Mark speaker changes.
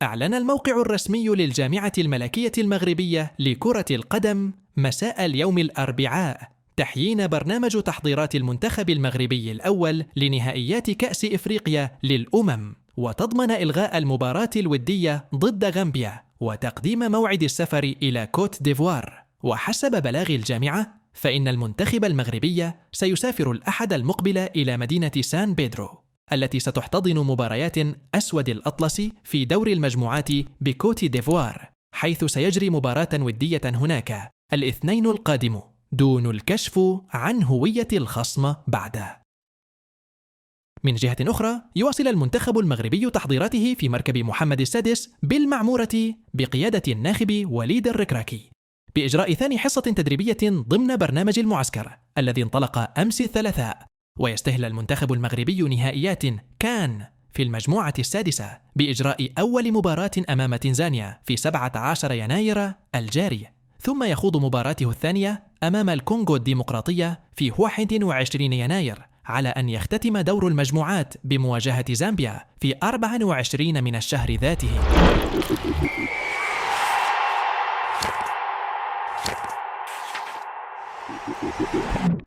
Speaker 1: أعلن الموقع الرسمي للجامعة الملكية المغربية لكرة القدم مساء اليوم الأربعاء تحيين برنامج تحضيرات المنتخب المغربي الأول لنهائيات كأس إفريقيا للأمم، وتضمن إلغاء المباراة الودية ضد غامبيا وتقديم موعد السفر إلى كوت ديفوار. وحسب بلاغ الجامعة، فإن المنتخب المغربي سيسافر الأحد المقبل إلى مدينة سان بيدرو التي ستحتضن مباريات أسود الأطلس في دور المجموعات بكوت ديفوار، حيث سيجري مباراة ودية هناك الاثنين القادم دون الكشف عن هوية الخصم بعده. من جهة أخرى، يواصل المنتخب المغربي تحضيراته في مركب محمد السادس بالمعمورة بقيادة الناخب وليد الركراكي بإجراء ثاني حصة تدريبية ضمن برنامج المعسكر الذي انطلق أمس الثلاثاء. ويستهل المنتخب المغربي نهائيات كان في المجموعة السادسة بإجراء أول مباراة أمام تنزانيا في 17 يناير الجاري، ثم يخوض مباراته الثانية أمام الكونغو الديمقراطية في 21 يناير، على أن يختتم دور المجموعات بمواجهة زامبيا في 24 من الشهر ذاته.